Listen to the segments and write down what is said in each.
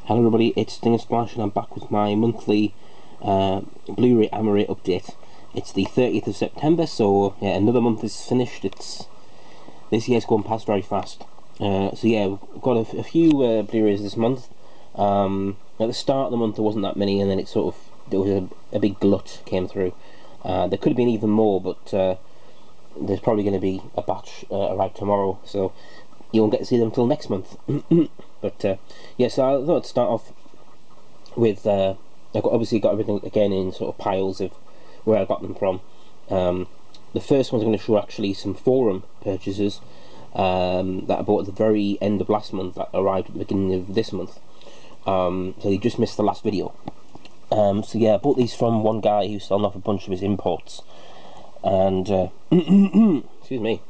Hello everybody, it's Stinger Splash and I'm back with my monthly Blu-ray Amaray update. It's the 30th of September, so yeah, another month is finished. This year's gone past very fast. So yeah, we've got a few Blu-rays this month. At the start of the month there wasn't that many, and then there was a big glut came through. There could have been even more, but there's probably going to be a batch arrive tomorrow, so you won't get to see them until next month. But yeah, so I thought I'd start off with I've obviously got everything again in sort of piles of where I got them from. The first one's going to show actually some forum purchases that I bought at the very end of last month that arrived at the beginning of this month. So you just missed the last video. So yeah, I bought these from one guy who's selling off a bunch of his imports, and excuse me.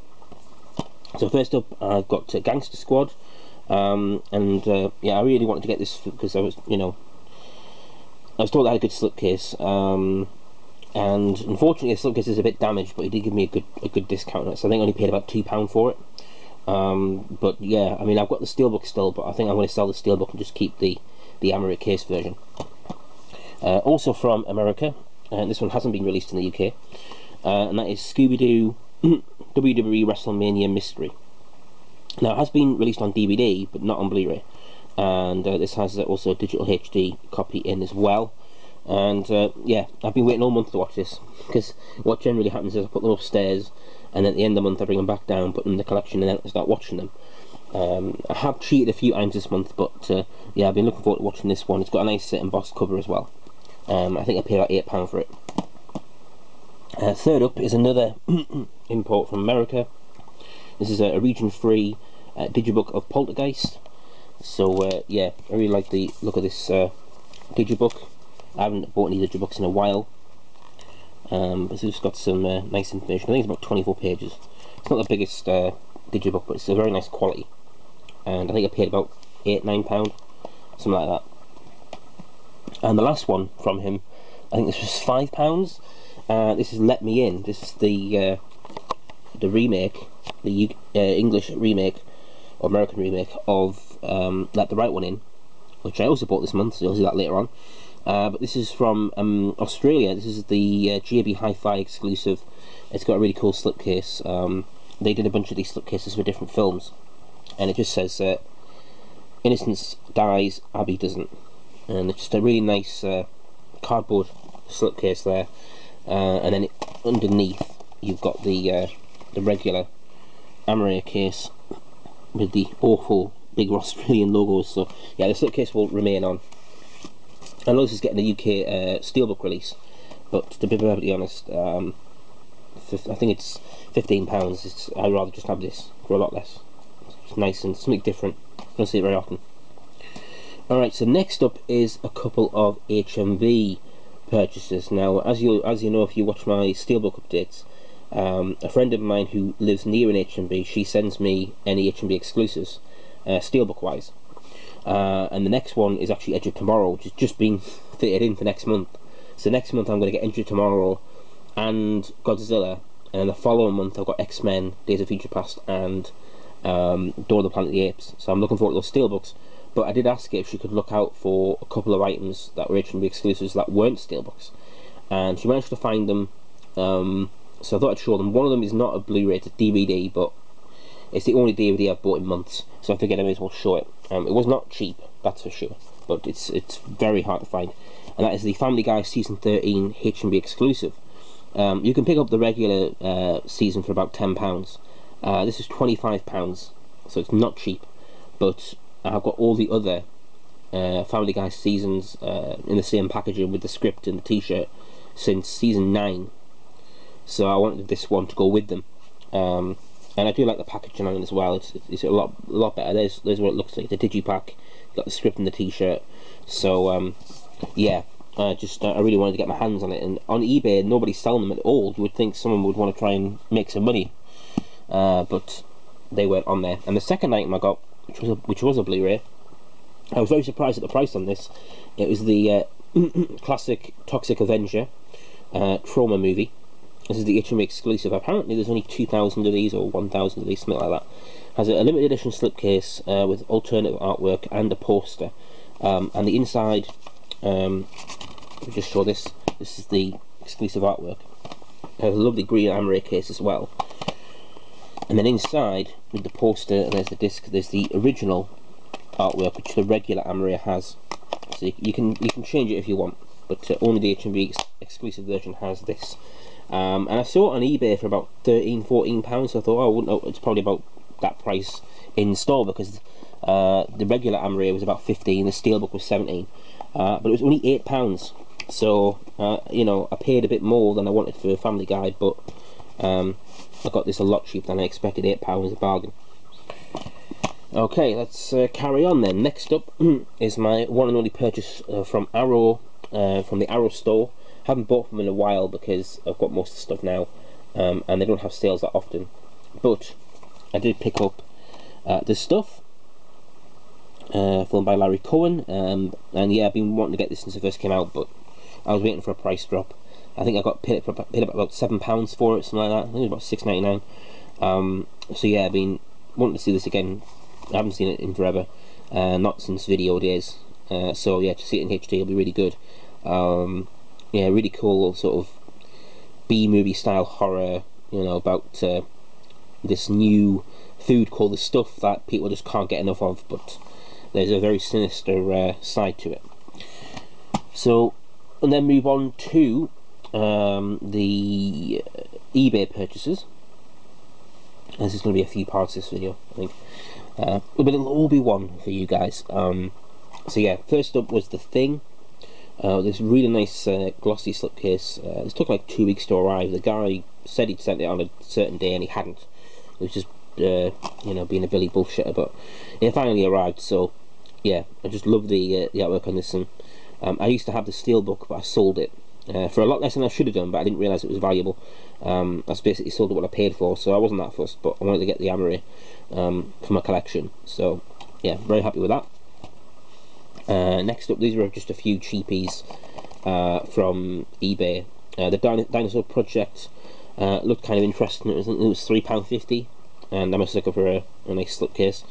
So first up, I've got Gangster Squad, and yeah, I really wanted to get this because I was told I had a good slipcase, and unfortunately the slipcase is a bit damaged, but he did give me a good discount on it, so I think I only paid about £2 for it. But yeah, I mean, I've got the steelbook still, but I think I'm going to sell the steelbook and just keep the Amaray case version. Also from America, and this one hasn't been released in the UK, and that is Scooby-Doo WWE WrestleMania Mystery. Now, it has been released on DVD, but not on Blu-ray, and this has also a digital HD copy in as well. And yeah, I've been waiting all month to watch this, because what generally happens is I put them upstairs, and at the end of the month I bring them back down, put them in the collection, and then I start watching them. I have cheated a few times this month, but yeah, I've been looking forward to watching this one. It's got a nice embossed cover as well. I think I paid about £8 for it. Third up is another import from America. This is a region-free digibook of Poltergeist. So yeah, I really like the look of this digibook. I haven't bought any digibooks in a while, but it's just got some nice information. I think it's about 24 pages. It's not the biggest digibook, but it's a very nice quality, and I think I paid about £8–9, something like that. And the last one from him, I think this was £5. This is Let Me In. This is the remake, the English remake or American remake of Let the Right One In, which I also bought this month, so you'll see that later on. But this is from Australia. This is the JB Hi-Fi exclusive. It's got a really cool slipcase. They did a bunch of these slipcases for different films, and it just says Innocence dies, Abby doesn't. And it's just a really nice cardboard slipcase there, and then underneath you've got the regular Amaray case with the awful big Australian logos. So yeah, the slipcase will remain on. I know this is getting a UK steelbook release, but to be perfectly honest, I think it's £15. I'd rather just have this for a lot less. It's nice and something different. I don't see it very often. Alright, so next up is a couple of HMV purchases. Now, as you know, if you watch my steelbook updates, a friend of mine who lives near an HMV, she sends me any HMV exclusives, steelbook wise. And the next one is actually Edge of Tomorrow, which has just been fitted in for next month. So next month I'm going to get Edge of Tomorrow and Godzilla, and then the following month I've got X-Men, Days of Future Past, and Dawn of the Planet of the Apes. So I'm looking forward to those steelbooks. But I did ask her if she could look out for a couple of items that were HMV exclusives that weren't steelbooks, and she managed to find them. So I thought I'd show them. One of them is not a Blu-ray, it's a DVD, but it's the only DVD I've bought in months, so I figured I may as well show it. It was not cheap, that's for sure, but it's very hard to find, and that is the Family Guy Season 13 HMV exclusive. You can pick up the regular season for about £10. This is £25, so it's not cheap, but I've got all the other Family Guy seasons in the same packaging with the script and the t-shirt since season 9, so I wanted this one to go with them. And I do like the packaging on it as well. It's a lot better. There's what it looks like. The digipack, got the script and the t-shirt. So yeah, I really wanted to get my hands on it. And on eBay, nobody's selling them at all. You would think someone would want to try and make some money, but they weren't on there. And the second item I got, which was a Blu-ray, I was very surprised at the price on this. It was the classic Toxic Avenger trauma movie. This is the HMV exclusive. Apparently there's only 2,000 of these, or 1,000 of these, something like that. Has a limited edition slipcase with alternative artwork and a poster. and the inside, let me just show this. This is the exclusive artwork. It has a lovely green Amaray case as well. And then inside, with the poster, and there's the disc, there's the original artwork, which the regular Amaray has. So you can change it if you want, but only the HMV exclusive version has this. And I saw it on eBay for about £13–14, so I thought, oh, I wouldn't know, it's probably about that price in store, because the regular Amaray was about 15, the steelbook was 17, but it was only £8. So you know, I paid a bit more than I wanted for a family guide, but I got this a lot cheaper than I expected. £8 a bargain. Okay, let's carry on then. Next up is my one and only purchase from Arrow, from the Arrow store. Haven't bought from them in a while because I've got most of the stuff now, and they don't have sales that often. But I did pick up this stuff, filmed by Larry Cohen, and yeah, I've been wanting to get this since it first came out, but I was waiting for a price drop. I think I got paid up about £7 for it, something like that. I think it was about £6.99. So yeah, I've been wanting to see this again. I haven't seen it in forever, not since video days. So yeah, to see it in HD will be really good. Yeah, really cool sort of B-movie style horror, you know, about this new food called the stuff that people just can't get enough of, but there's a very sinister side to it. So, and then move on to the eBay purchases. This is going to be a few parts of this video, I think, but it'll all be one for you guys. So yeah, first up was The Thing. This really nice glossy slipcase. This took like 2 weeks to arrive. The guy said he'd sent it on a certain day and he hadn't. It was just you know, being a Billy bullshitter, but it finally arrived. So yeah, I just love the artwork on this. And I used to have the steelbook, but I sold it for a lot less than I should have done, but I didn't realise it was valuable. I basically sold it what I paid for, so I wasn't that fussed, but I wanted to get the Amaray for my collection. So yeah, very happy with that. Next up, these were just a few cheapies from eBay. The Dinosaur Project looked kind of interesting. It was £3.50, and I'm a sucker for a nice slipcase.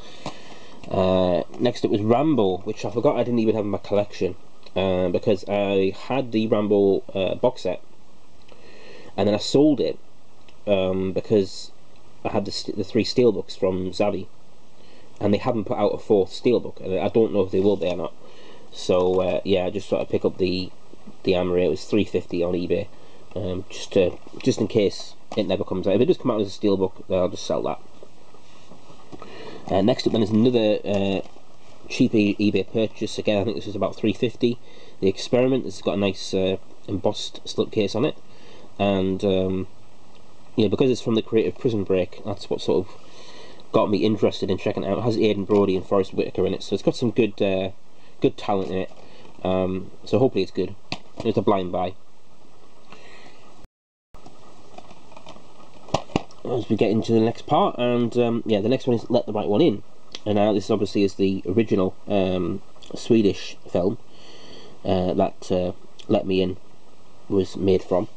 Next up was Rambo, which I forgot I didn't even have in my collection, because I had the Rambo box set, and then I sold it because I had the 3 steelbooks from Zavvi, and they haven't put out a 4th steelbook, and I don't know if they will be or not. So yeah, I just thought I'd pick up the Amaray. It was £3.50 on eBay, just in case it never comes out. If it does come out as a steelbook, then I'll just sell that. Next up then is another cheap eBay purchase. Again, I think this is about £3.50. The Experiment. This has got a nice embossed slipcase on it, and yeah, because it's from the creative Prison Break, that's what sort of got me interested in checking it out. It has Aidan Brody and Forrest Whitaker in it, so it's got some good good talent in it. So hopefully it's good. It's a blind buy. As we get into the next part, and yeah, the next one is Let the Right One In, and now this obviously is the original Swedish film that Let Me In was made from,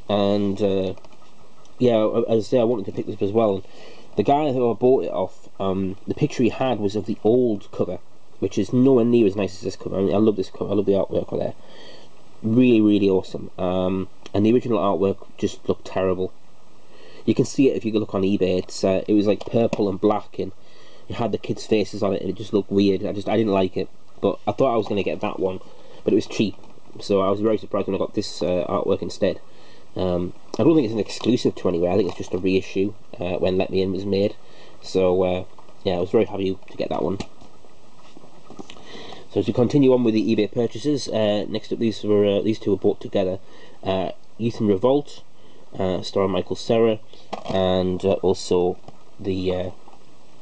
and yeah, as I say, I wanted to pick this up as well. The guy who I bought it off, the picture he had was of the old cover, which is nowhere near as nice as this cover. I mean, I love this cover, I love the artwork on there. Really, really awesome. And the original artwork just looked terrible. You can see it if you look on eBay. It was like purple and black, and it had the kids' faces on it, and it just looked weird. I didn't like it. But I thought I was going to get that one, but it was cheap, so I was very surprised when I got this artwork instead. I don't think it's an exclusive to anywhere. I think it's just a reissue when Let Me In was made. So yeah, I was very happy to get that one. So as we continue on with the eBay purchases, next up these two were bought together. Youth in Revolt, starring Michael Cera, and also the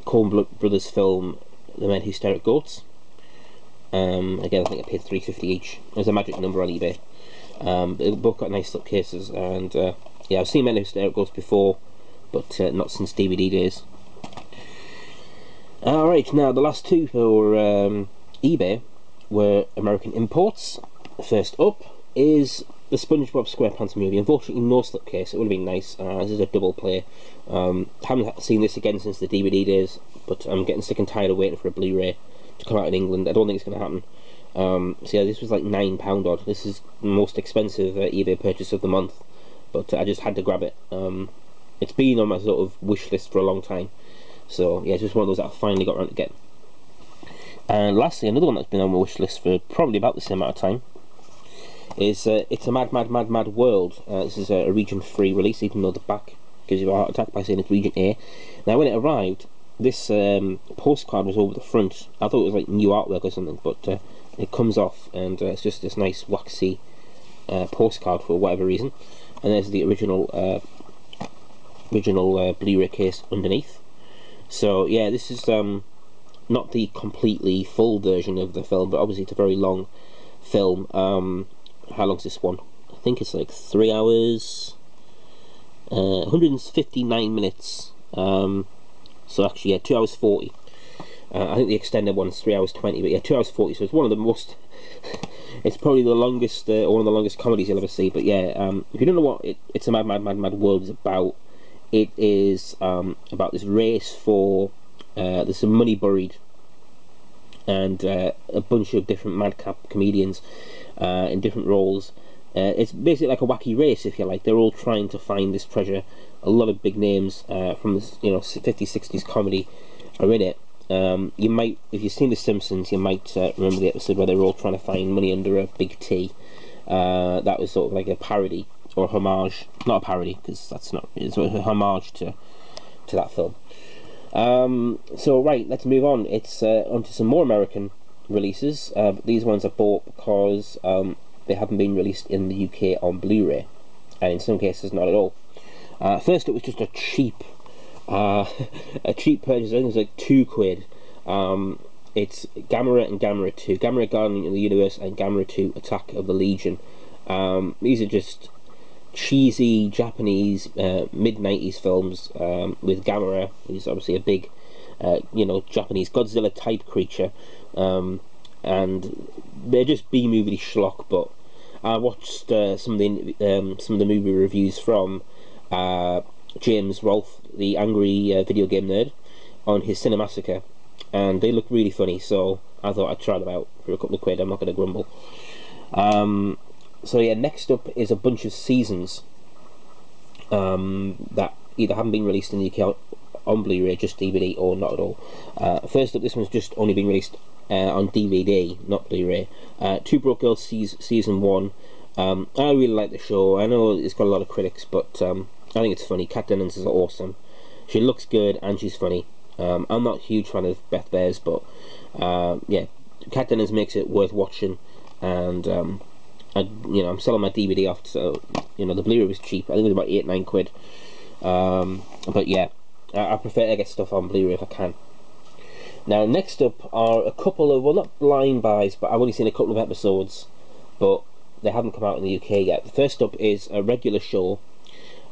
Coen Brothers film The Men Who Stare at Goats. Again, I think I paid £3.50 each. There's a magic number on eBay. They both got nice slipcases, and yeah, I've seen Men Who Stare at Goats before, but not since DVD days. Alright, now the last two for eBay were American imports. First up is the SpongeBob SquarePants movie. Unfortunately, no slipcase. It would have been nice. This is a double play. Haven't seen this again since the DVD days, but I'm getting sick and tired of waiting for a Blu-ray to come out in England. I don't think it's going to happen. So yeah, this was like £9 odd. This is the most expensive eBay purchase of the month, but I just had to grab it. It's been on my sort of wish list for a long time, so yeah, it's just one of those that I finally got around to getting. And lastly, another one that's been on my wish list for probably about the same amount of time is It's a Mad, Mad, Mad, Mad World. This is a region 3 release, even though the back gives you a heart attack by saying it's region A. Now, when it arrived, this postcard was over the front. I thought it was like new artwork or something, but it comes off, and it's just this nice waxy postcard for whatever reason. And there's the original Blu-ray case underneath. So yeah, this is not the completely full version of the film, but obviously it's a very long film. How long's this one? I think it's like 3 hours, 159 minutes. So actually, yeah, 2 hours 40. I think the extended one is 3 hours 20, but yeah, 2 hours 40. So it's one of the most. It's probably the longest, one of the longest comedies you'll ever see. But yeah, if you don't know what It's a Mad, Mad, Mad, Mad World is about, it is about this race for there's some money buried, and a bunch of different madcap comedians in different roles. It's basically like a wacky race, if you like. They're all trying to find this treasure. A lot of big names from this, 50s, 60s comedy are in it. You might, if you've seen The Simpsons, you might remember the episode where they were all trying to find money under a big T. That was sort of like a parody or a homage, not a parody because that's not. It's a homage to that film. So right, let's move on. It's onto some more American releases. These ones I bought because they haven't been released in the UK on Blu-ray, and in some cases not at all. First, it was just a cheap purchase. I think it was like £2. It's Gamera and Gamera 2, Gamera Guardian of the Universe and Gamera 2 Attack of the Legion. These are just cheesy Japanese mid-90s films with Gamera, who's obviously a big Japanese Godzilla type creature, and they're just B-movie schlock. But I watched some of the movie reviews from James Rolfe, the angry video game nerd, on his Cinemassacre, and they look really funny, so I thought I'd try them out for a couple of quid. I'm not going to grumble. So yeah, next up is a bunch of seasons that either haven't been released in the UK on Blu-ray, just DVD, or not at all. First up, this one's just only been released on DVD, not Blu-ray. Two Broke Girls Season 1. I really like the show. I know it's got a lot of critics, but I think it's funny. Kat Dennings is awesome. She looks good and she's funny. I'm not a huge fan of Beth Bears, but yeah, Kat Dennings makes it worth watching, and I'm selling my DVD off, so the Blu-ray was cheap. I think it was about £8-9. But yeah, I prefer to get stuff on Blu-ray if I can. Now, next up are a couple of, well, not blind buys, but I've only seen a couple of episodes, but they haven't come out in the UK yet. The first up is a regular show.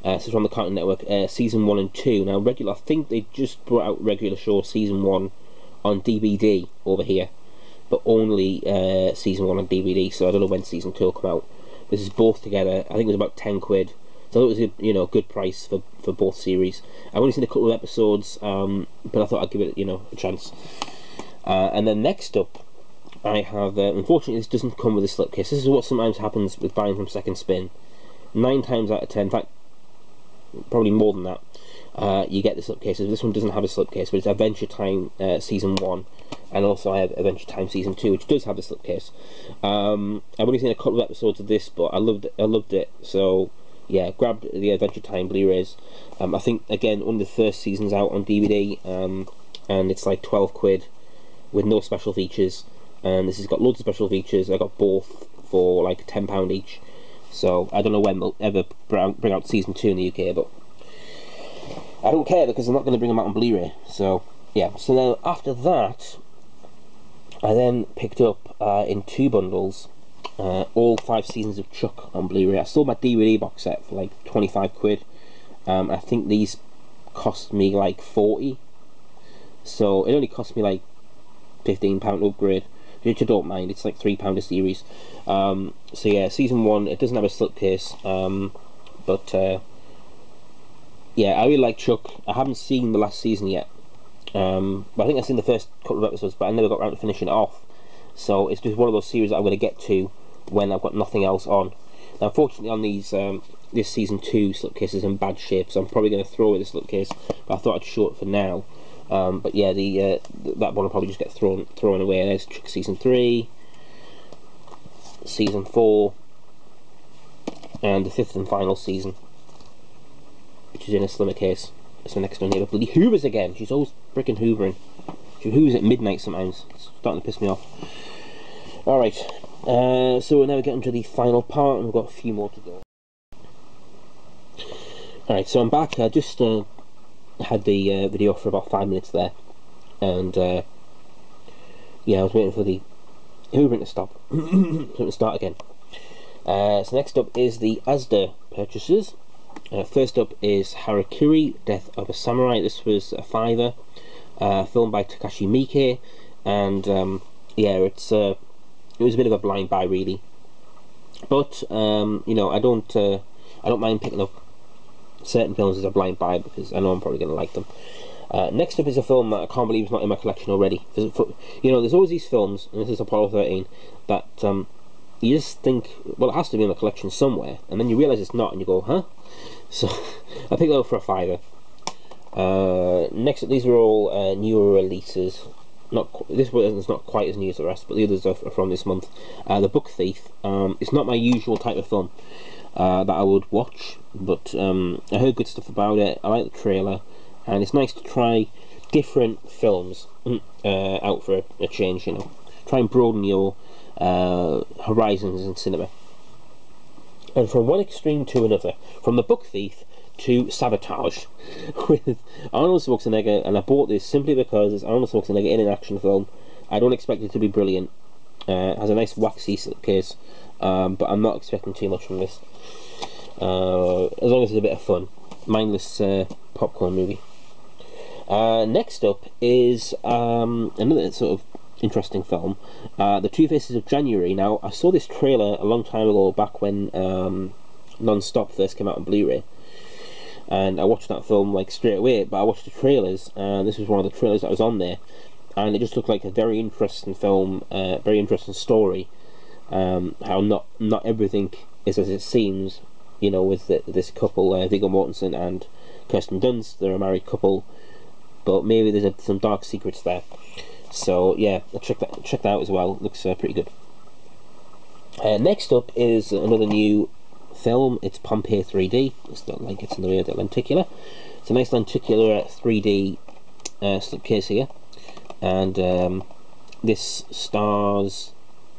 This is from the Cartoon Network, season 1 and 2. Now, regular, I think they just brought out regular show season 1 on DVD over here, but only season 1 on DVD, so I don't know when season 2 will come out. This is both together. I think it was about £10, so it was a good price for both series. I've only seen a couple of episodes, but I thought I'd give it a chance. And then next up, I have unfortunately this doesn't come with a slipcase. This is what sometimes happens with buying from Second Spin. 9 times out of 10, in fact, probably more than that, you get the slipcases. This one doesn't have a slipcase, but it's Adventure Time season 1, and also I have Adventure Time season 2, which does have a slipcase. I've only seen a couple of episodes of this, but I loved it. So yeah, grabbed the Adventure Time Blu-rays. I think again only the first season's out on DVD, and it's like £12 with no special features. And this has got loads of special features. I got both for like £10 each. So I don't know when they'll ever bring out season 2 in the UK, but I don't care because I'm not going to bring them out on Blu-ray. So yeah. So now after that, I then picked up in 2 bundles all 5 seasons of Chuck on Blu-ray. I sold my DVD box set for like £25. I think these cost me like 40, so it only cost me like £15 upgrade, which I don't mind. It's like £3 a series. So yeah, season 1, it doesn't have a slipcase, but yeah, I really like Chuck. I haven't seen the last season yet, but I think I've seen the first couple of episodes, but I never got around to finishing it off. So it's just one of those series that I'm going to get to when I've got nothing else on. Now, unfortunately, on these this season 2 slipcase is in bad shape, so I'm probably going to throw away the slipcase. But I thought I'd show it for now. But yeah, that one will probably just get thrown away. There's season 3, season 4, and the 5th and final season, which is in a slimmer case. That's the next one here. Bloody hoovers again. She's always freaking hoovering. She hoovers at midnight sometimes. It's starting to piss me off. Alright, so we're now getting to the final part, and we've got a few more to go. Alright, so I'm back. I just had the video for about 5 minutes there, and yeah, I was waiting for the hoovering to stop, so it can start again. So next up is the Asda purchases. First up is Harakiri, Death of a Samurai. This was a $5, filmed by Takashi Miike, and yeah, it was a bit of a blind buy really, but you know, I don't mind picking up certain films as a blind buy because I know I'm probably going to like them. Next up is a film that I can't believe is not in my collection already. You know, there's always these films, and this is Apollo 13, that you just think, well, it has to be in my collection somewhere, and then you realise it's not, and you go, huh? So I picked it up for a $5. Next up, these are all newer releases. This one is not quite as new as the rest, but the others are from this month. The Book Thief. It's not my usual type of film that I would watch, but I heard good stuff about it. I like the trailer, and it's nice to try different films out for a change. You know, try and broaden your horizons in cinema. And from one extreme to another, from The Book Thief to Sabotage, with Arnold Schwarzenegger, and I bought this simply because it's Arnold Schwarzenegger in an action film. I don't expect it to be brilliant. It has a nice waxy slipcase, but I'm not expecting too much from this. As long as it's a bit of fun, mindless popcorn movie. Next up is another sort of interesting film, The Two Faces of January. Now, I saw this trailer a long time ago, back when Non-Stop first came out on Blu-ray, and I watched that film like straight away. But I watched the trailers, and this was one of the trailers that was on there, and it just looked like a very interesting film, very interesting story. How not everything is as it seems, you know, with this couple, Viggo Mortensen and Kirsten Dunst. They're a married couple, but maybe there's some dark secrets there. So yeah, check that out as well. It looks pretty good. Next up is another new film. It's Pompeii 3D. It's not like it's in the way of the lenticular. It's a nice lenticular 3D slipcase here, and this stars.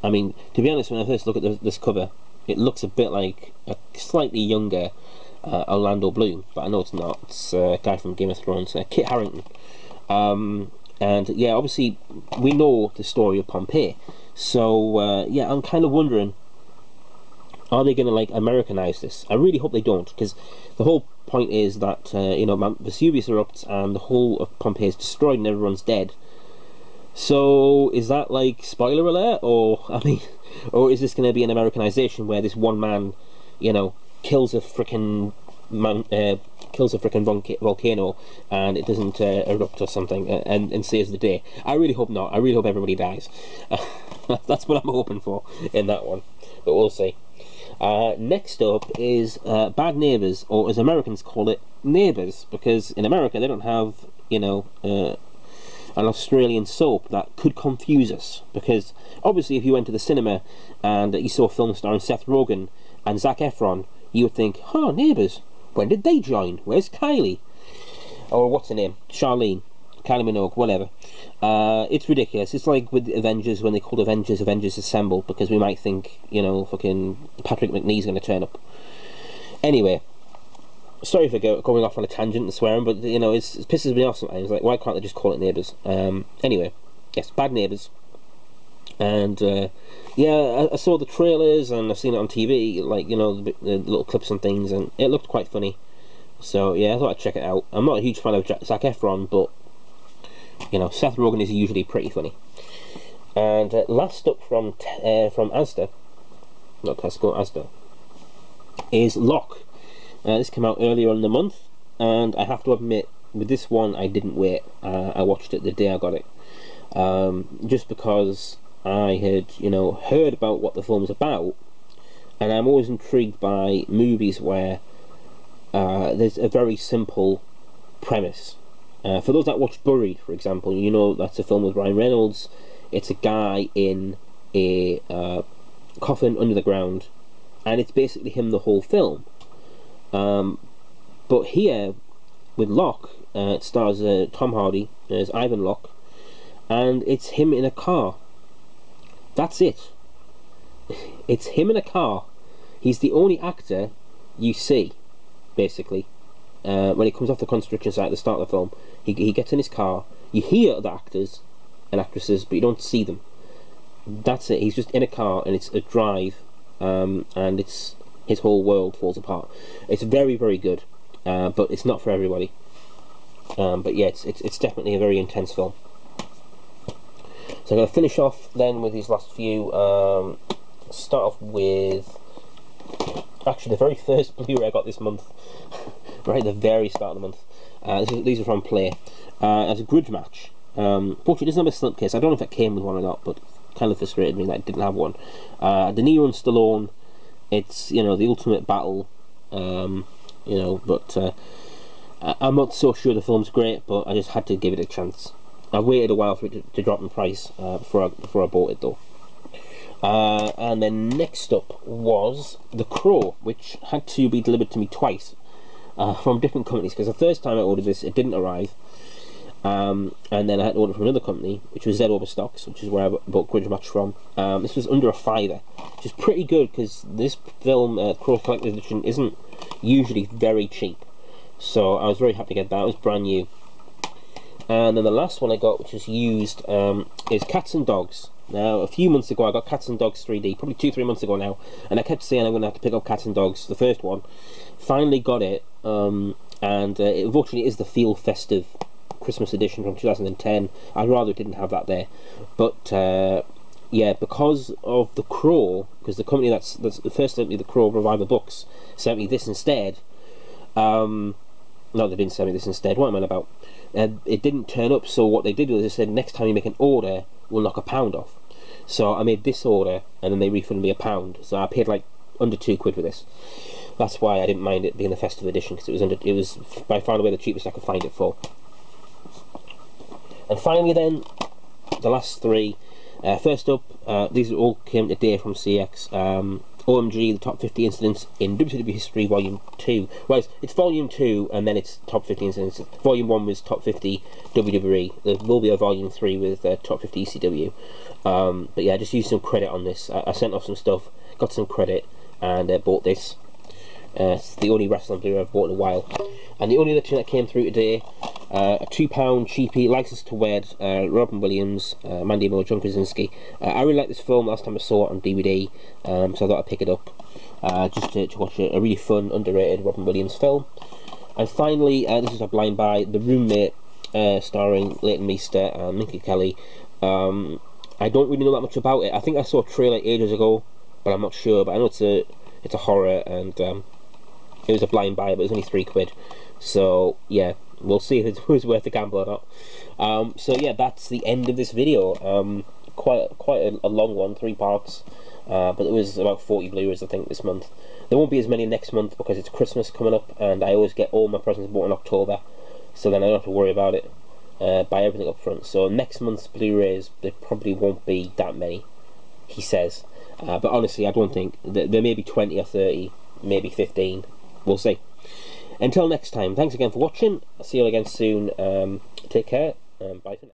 I mean, to be honest, when I first look at this cover, it looks a bit like a slightly younger Orlando Bloom, but I know it's not. It's a guy from Game of Thrones, Kit Harington. And yeah, obviously we know the story of Pompeii, so yeah, I'm kind of wondering, are they going to like Americanize this? I really hope they don't, because the whole point is that you know, Mount Vesuvius erupts and the whole of Pompeii is destroyed and everyone's dead. So is that like spoiler alert, or I mean, or is this going to be an Americanization where this one man, you know, kills a freaking volcano and it doesn't erupt or something, and saves the day? I really hope not. I really hope everybody dies. That's what I'm hoping for in that one, but we'll see. Next up is Bad Neighbours, or as Americans call it, Neighbours, because in America they don't have, you know, an Australian soap that could confuse us, because obviously if you went to the cinema and you saw a film starring Seth Rogen and Zac Efron, you would think, huh, Neighbours, when did they join? Where's Kylie? Or what's her name? Charlene. Kylie Minogue, whatever. It's ridiculous. It's like with Avengers, when they called Avengers Assemble, because we might think, you know, fucking Patrick McNee's going to turn up. Anyway, sorry for going off on a tangent and swearing, but you know, it pisses me off sometimes. Like, why can't they just call it Neighbours? Anyway, yes, Bad Neighbours. And yeah, I saw the trailers and I've seen it on TV, like, you know, the little clips and things, and it looked quite funny. So yeah, I thought I'd check it out. I'm not a huge fan of Zac Efron, but you know, Seth Rogen is usually pretty funny. And last up from Asda, not Tesco, Asda, is Lock. This came out earlier in the month, and I have to admit, with this one I didn't wait. I watched it the day I got it, just because I had, you know, heard about what the film was about, and I'm always intrigued by movies where there's a very simple premise. For those that watch Bluray, for example, you know that's a film with Ryan Reynolds. It's a guy in a coffin under the ground, and it's basically him the whole film. But here, with Locke, it stars Tom Hardy as Ivan Locke, and it's him in a car. That's it. It's him in a car. He's the only actor you see, basically. When he comes off the construction site at the start of the film, he gets in his car. You hear the actors and actresses, but you don't see them. That's it. He's just in a car, and it's a drive, and it's his whole world falls apart. It's very, very good, but it's not for everybody. But yeah, it's definitely a very intense film. So I'm going to finish off then with these last few. Start off with actually the very first Blu-ray I got this month, right at the very start of the month. These are from Play. As a grudge match. Fortunately, it doesn't have a slipcase. I don't know if it came with one or not, but kind of frustrated me that it didn't have one. De Niro and Stallone. It's, you know, the ultimate battle. You know, but I'm not so sure the film's great, but I just had to give it a chance. I waited a while for it to drop in price before I bought it though. And then next up was The Crow, which had to be delivered to me twice from different companies, because the first time I ordered this it didn't arrive, and then I had to order from another company, which was Z Overstocks, which is where I bought Grudge Match from. This was under £5, which is pretty good because this film, Crow Collector's Edition, isn't usually very cheap, so I was very happy to get that. It was brand new. And then the last one I got, which is used, is Cats and Dogs. Now, a few months ago I got Cats and Dogs 3D, probably 2-3 months ago now, and I kept saying I'm going to have to pick up Cats and Dogs, the first one. Finally got it, and it unfortunately is the Feel Festive Christmas edition from 2010. I'd rather it didn't have that there, but yeah, because of The Crow, because the company that's the first sent me The Crow Revival Books sent me this instead. No, they didn't send me this instead. What am I on about? It didn't turn up, so what they did was they said next time you make an order, we'll knock £1 off. So I made this order, and then they refunded me £1. So I paid like under £2 for this. That's why I didn't mind it being a festive edition, because it was by far and away the cheapest I could find it for. And finally, then the last three. First up, these all came today from CX. OMG, the top 50 incidents in WWE history, volume 2. Well, it's volume 2, and then it's top 50 incidents. Volume 1 was top 50 WWE. There will be a volume 3 with top 50 ECW. But yeah, I just used some credit on this. I sent off some stuff, got some credit, and bought this. It's the only wrestling Blu-ray I've bought in a while. And the only other two that came through today, a £2 cheapie, License to Wed, Robin Williams, Mandy Moore, John Krasinski. I really liked this film last time I saw it on DVD, so I thought I'd pick it up just to watch a really fun, underrated Robin Williams film. And finally, this is a blind buy, The Roommate, starring Leighton Meester and Minka Kelly. I don't really know that much about it. I think I saw a trailer ages ago, but I'm not sure. But I know it's a horror, and it was a blind buy, but it was only £3. So yeah, we'll see if it's worth the gamble or not. So yeah, that's the end of this video. Quite a long one, 3 parts, but it was about 40 Blu-rays I think this month. There won't be as many next month because it's Christmas coming up, and I always get all my presents bought in October, so then I don't have to worry about it. Buy everything up front. So next month's Blu-rays, there probably won't be that many, he says. But honestly, I don't think there may be 20 or 30, maybe 15. We'll see. Until next time, thanks again for watching. I'll see you again soon. Take care, and bye for now.